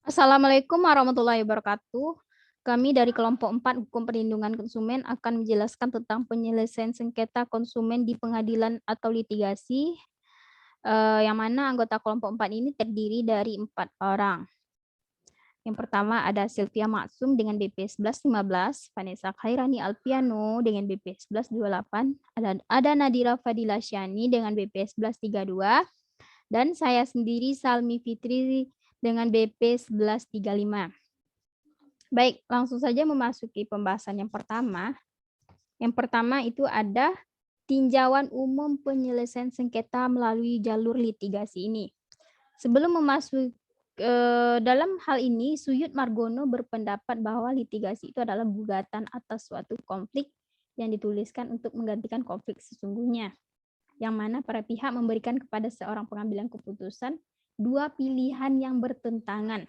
Assalamualaikum warahmatullahi wabarakatuh. Kami dari kelompok 4 Hukum Perlindungan Konsumen akan menjelaskan tentang penyelesaian sengketa konsumen di pengadilan atau litigasi, yang mana anggota kelompok 4 ini terdiri dari 4 orang. Yang pertama ada Sylvia Maksum dengan BP 1115, Vanessa Khairani Alpiano dengan BP 1128, ada Nadira Fadila Syani dengan BP 1132, dan saya sendiri Salmi Fitri dengan BP 1135. Baik, langsung saja memasuki pembahasan yang pertama. Yang pertama itu ada tinjauan umum penyelesaian sengketa melalui jalur litigasi ini. Sebelum memasuki dalam hal ini, Suyut Margono berpendapat bahwa litigasi itu adalah gugatan atas suatu konflik yang dituliskan untuk menggantikan konflik sesungguhnya, yang mana para pihak memberikan kepada seorang pengambilan keputusan dua pilihan yang bertentangan.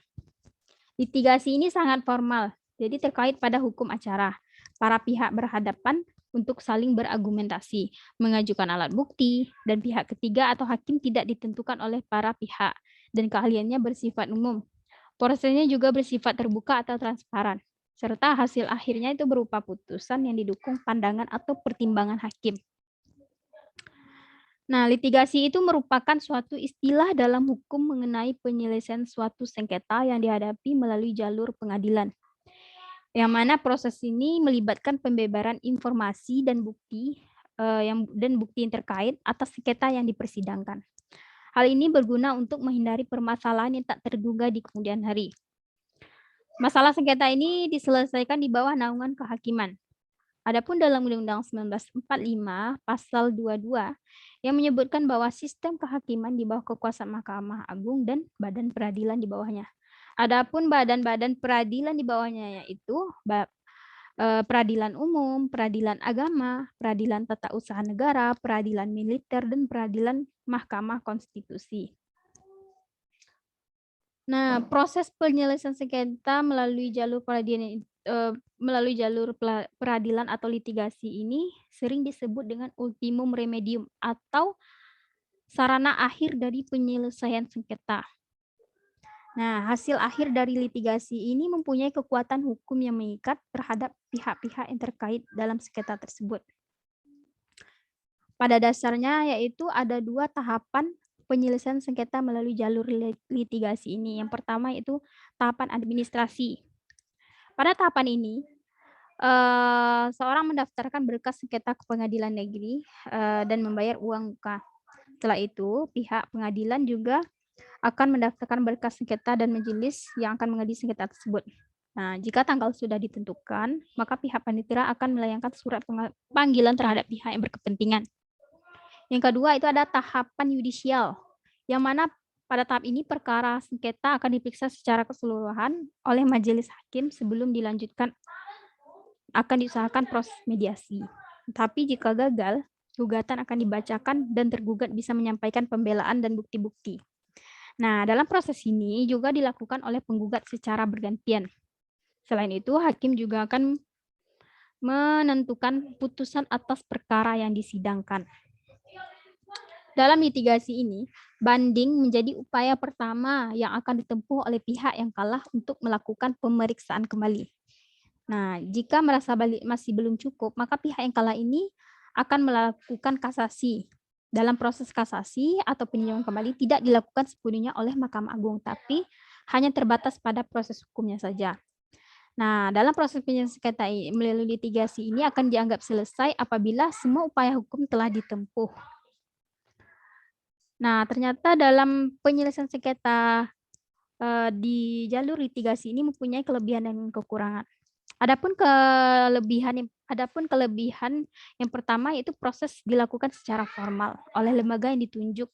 Litigasi ini sangat formal, jadi terkait pada hukum acara. Para pihak berhadapan untuk saling berargumentasi, mengajukan alat bukti, dan pihak ketiga atau hakim tidak ditentukan oleh para pihak, dan keahliannya bersifat umum. Prosesnya juga bersifat terbuka atau transparan, serta hasil akhirnya itu berupa putusan yang didukung pandangan atau pertimbangan hakim. Nah, litigasi itu merupakan suatu istilah dalam hukum mengenai penyelesaian suatu sengketa yang dihadapi melalui jalur pengadilan, yang mana proses ini melibatkan pembebaran informasi dan bukti yang terkait atas sengketa yang dipersidangkan. Hal ini berguna untuk menghindari permasalahan yang tak terduga di kemudian hari. Masalah sengketa ini diselesaikan di bawah naungan kehakiman. Adapun dalam Undang-Undang 1945 Pasal 22 yang menyebutkan bahwa sistem kehakiman di bawah kekuasaan Mahkamah Agung dan badan peradilan di bawahnya. Adapun badan-badan peradilan di bawahnya yaitu peradilan umum, peradilan agama, peradilan tata usaha negara, peradilan militer, dan peradilan Mahkamah Konstitusi. Nah, proses penyelesaian sengketa melalui jalur peradilan atau litigasi ini sering disebut dengan ultimum remedium atau sarana akhir dari penyelesaian sengketa. Nah, hasil akhir dari litigasi ini mempunyai kekuatan hukum yang mengikat terhadap pihak-pihak yang terkait dalam sengketa tersebut. Pada dasarnya yaitu ada dua tahapan penyelesaian sengketa melalui jalur litigasi ini. Yang pertama itu tahapan administrasi. Pada tahapan ini, seorang mendaftarkan berkas sengketa ke pengadilan negeri dan membayar uang muka. Setelah itu, pihak pengadilan juga akan mendaftarkan berkas sengketa dan majelis yang akan mengadili sengketa tersebut. Nah, jika tanggal sudah ditentukan, maka pihak panitera akan melayangkan surat panggilan terhadap pihak yang berkepentingan. Yang kedua itu ada tahapan yudisial, yang mana pada tahap ini perkara sengketa akan diperiksa secara keseluruhan oleh majelis hakim sebelum dilanjutkan akan diusahakan proses mediasi. Tapi jika gagal, gugatan akan dibacakan dan tergugat bisa menyampaikan pembelaan dan bukti-bukti. Nah, dalam proses ini juga dilakukan oleh penggugat secara bergantian. Selain itu, hakim juga akan menentukan putusan atas perkara yang disidangkan. Dalam litigasi ini, banding menjadi upaya pertama yang akan ditempuh oleh pihak yang kalah untuk melakukan pemeriksaan kembali. Nah, jika merasa masih belum cukup, maka pihak yang kalah ini akan melakukan kasasi. Dalam proses kasasi atau peninjauan kembali tidak dilakukan sepenuhnya oleh Mahkamah Agung, tapi hanya terbatas pada proses hukumnya saja. Nah, dalam proses penyelesaian sengketa melalui litigasi ini akan dianggap selesai apabila semua upaya hukum telah ditempuh. Nah, ternyata dalam penyelesaian sengketa di jalur litigasi ini mempunyai kelebihan dan kekurangan. Adapun kelebihan yang pertama yaitu proses dilakukan secara formal oleh lembaga yang ditunjuk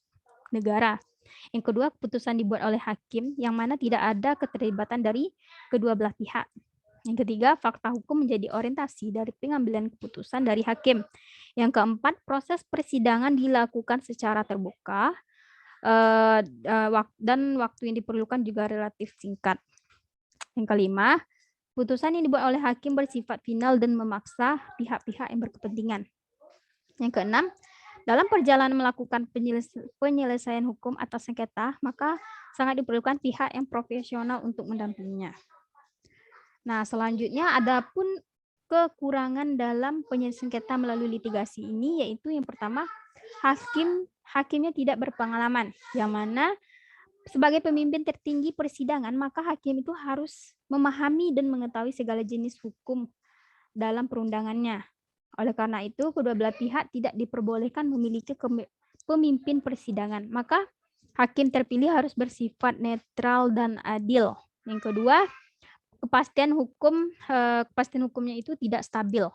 negara. Yang kedua, keputusan dibuat oleh hakim yang mana tidak ada keterlibatan dari kedua belah pihak. Yang ketiga, fakta hukum menjadi orientasi dari pengambilan keputusan dari hakim. Yang keempat, proses persidangan dilakukan secara terbuka dan waktu yang diperlukan juga relatif singkat. Yang kelima, putusan yang dibuat oleh hakim bersifat final dan memaksa pihak-pihak yang berkepentingan. Yang keenam, dalam perjalanan melakukan penyelesaian hukum atas sengketa, maka sangat diperlukan pihak yang profesional untuk mendampinginya. Nah, selanjutnya adapun kekurangan dalam penyelesaian sengketa melalui litigasi ini, yaitu yang pertama, hakimnya tidak berpengalaman, yang mana sebagai pemimpin tertinggi persidangan, maka hakim itu harus memahami dan mengetahui segala jenis hukum dalam perundangannya. Oleh karena itu, kedua belah pihak tidak diperbolehkan memiliki pemimpin persidangan. Maka hakim terpilih harus bersifat netral dan adil. Yang kedua, kepastian hukumnya itu tidak stabil.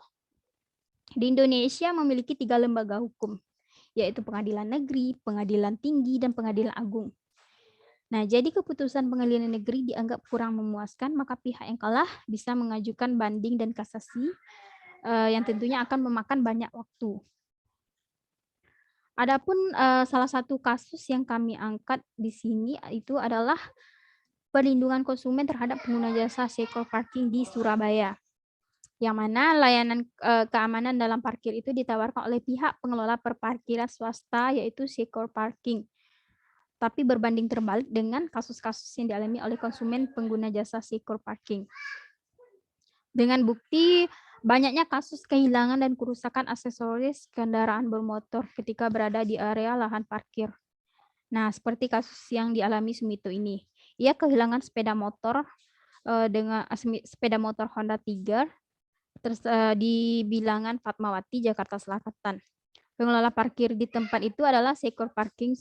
Di Indonesia memiliki 3 lembaga hukum, yaitu Pengadilan Negeri, Pengadilan Tinggi, dan Pengadilan Agung. Nah, jadi keputusan Pengadilan Negeri dianggap kurang memuaskan, maka pihak yang kalah bisa mengajukan banding dan kasasi yang tentunya akan memakan banyak waktu. Adapun salah satu kasus yang kami angkat di sini itu adalah perlindungan konsumen terhadap pengguna jasa Secure Parking di Surabaya, yang mana layanan keamanan dalam parkir itu ditawarkan oleh pihak pengelola perparkiran swasta, yaitu Secure Parking. Tapi berbanding terbalik dengan kasus-kasus yang dialami oleh konsumen pengguna jasa Secure Parking. Dengan bukti banyaknya kasus kehilangan dan kerusakan aksesoris kendaraan bermotor ketika berada di area lahan parkir. Nah, seperti kasus yang dialami Sumito ini. Ia kehilangan sepeda motor dengan sepeda motor Honda Tiger di bilangan Fatmawati, Jakarta Selatan. Pengelola parkir di tempat itu adalah Secure Parking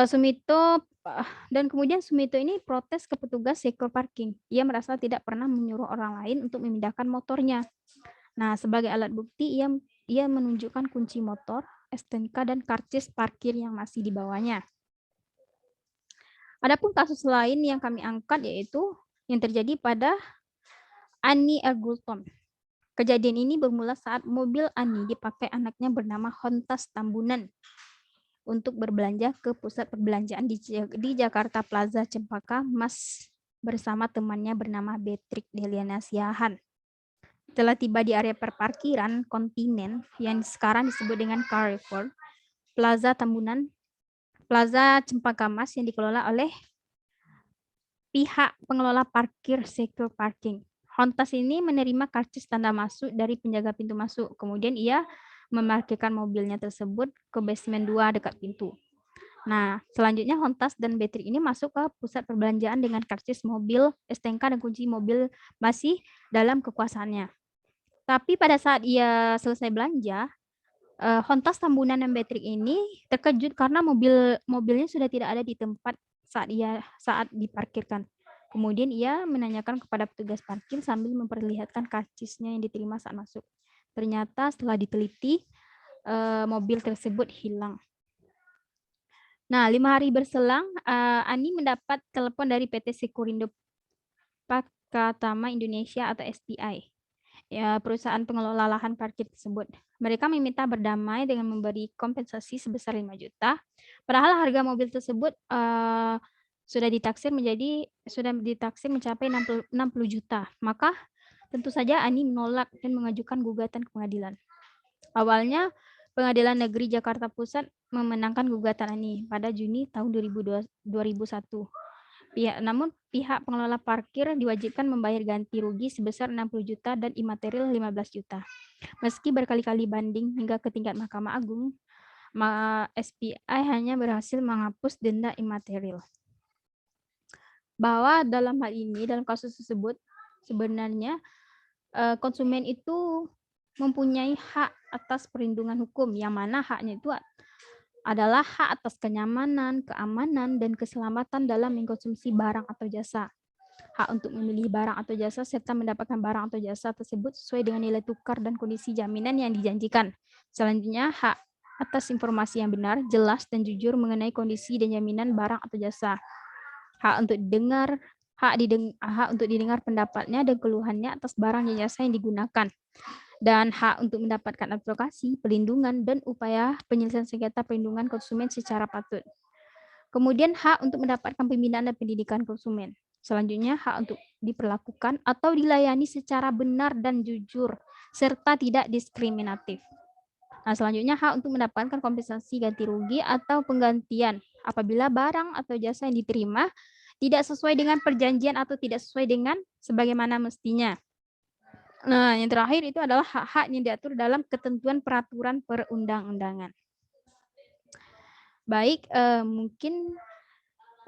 Sumito, dan kemudian Sumito ini protes ke petugas Secure Parking. Ia merasa tidak pernah menyuruh orang lain untuk memindahkan motornya. Nah, sebagai alat bukti ia menunjukkan kunci motor, STNK, dan karcis parkir yang masih dibawanya. Adapun kasus lain yang kami angkat yaitu yang terjadi pada Ani Ergultom. Kejadian ini bermula saat mobil Ani dipakai anaknya bernama Hontas Tambunan untuk berbelanja ke pusat perbelanjaan di Jakarta Plaza Cempaka Mas bersama temannya bernama Beatrix Deliana Siahan. Setelah tiba di area perparkiran Kontinen yang sekarang disebut dengan Carrefour, Plaza Cempaka Mas yang dikelola oleh pihak pengelola parkir Secure Parking. Hontas ini menerima karcis tanda masuk dari penjaga pintu masuk. Kemudian ia memarkirkan mobilnya tersebut ke basement 2 dekat pintu. Nah, selanjutnya Hontas dan Beatrix ini masuk ke pusat perbelanjaan dengan karcis mobil, STNK, dan kunci mobil masih dalam kekuasaannya. Tapi pada saat ia selesai belanja, Hontas Tambunan dan Beatrix ini terkejut karena mobilnya sudah tidak ada di tempat saat diparkirkan. Kemudian ia menanyakan kepada petugas parkir sambil memperlihatkan karcisnya yang diterima saat masuk. Ternyata setelah diteliti, mobil tersebut hilang. Nah, 5 hari berselang, Ani mendapat telepon dari PT Sekurindo Pakatama Indonesia atau SPI, ya, perusahaan pengelola lahan parkir tersebut. Mereka meminta berdamai dengan memberi kompensasi sebesar 5 juta. Padahal harga mobil tersebut sudah ditaksir mencapai 60 juta. Maka tentu saja Ani menolak dan mengajukan gugatan ke pengadilan. Awalnya Pengadilan Negeri Jakarta Pusat memenangkan gugatan Ani pada Juni tahun 2001. Namun pihak pengelola parkir diwajibkan membayar ganti rugi sebesar 60 juta dan imaterial 15 juta. Meski berkali-kali banding hingga ke tingkat Mahkamah Agung, SPI hanya berhasil menghapus denda imaterial. Bahwa dalam hal ini, dalam kasus tersebut, sebenarnya konsumen itu mempunyai hak atas perlindungan hukum, yang mana haknya itu adalah hak atas kenyamanan, keamanan, dan keselamatan dalam mengkonsumsi barang atau jasa. Hak untuk memilih barang atau jasa serta mendapatkan barang atau jasa tersebut sesuai dengan nilai tukar dan kondisi jaminan yang dijanjikan. Selanjutnya, hak atas informasi yang benar, jelas, dan jujur mengenai kondisi dan jaminan barang atau jasa. Hak untuk didengar pendapatnya dan keluhannya atas barang dan jasa yang digunakan. Dan hak untuk mendapatkan advokasi, perlindungan, dan upaya penyelesaian sengketa perlindungan konsumen secara patut. Kemudian hak untuk mendapatkan pembinaan dan pendidikan konsumen. Selanjutnya hak untuk diperlakukan atau dilayani secara benar dan jujur, serta tidak diskriminatif. Nah, selanjutnya hak untuk mendapatkan kompensasi ganti rugi atau penggantian apabila barang atau jasa yang diterima tidak sesuai dengan perjanjian atau tidak sesuai dengan sebagaimana mestinya. Nah, yang terakhir itu adalah hak-hak yang diatur dalam ketentuan peraturan perundang-undangan. Baik, mungkin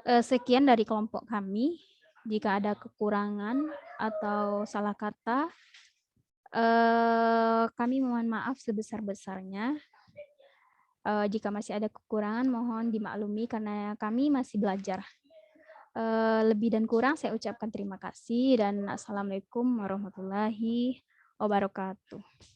sekian dari kelompok kami. Jika ada kekurangan atau salah kata, kami mohon maaf sebesar-besarnya. Jika masih ada kekurangan, mohon dimaklumi karena kami masih belajar. Lebih dan kurang saya ucapkan terima kasih dan assalamualaikum warahmatullahi wabarakatuh.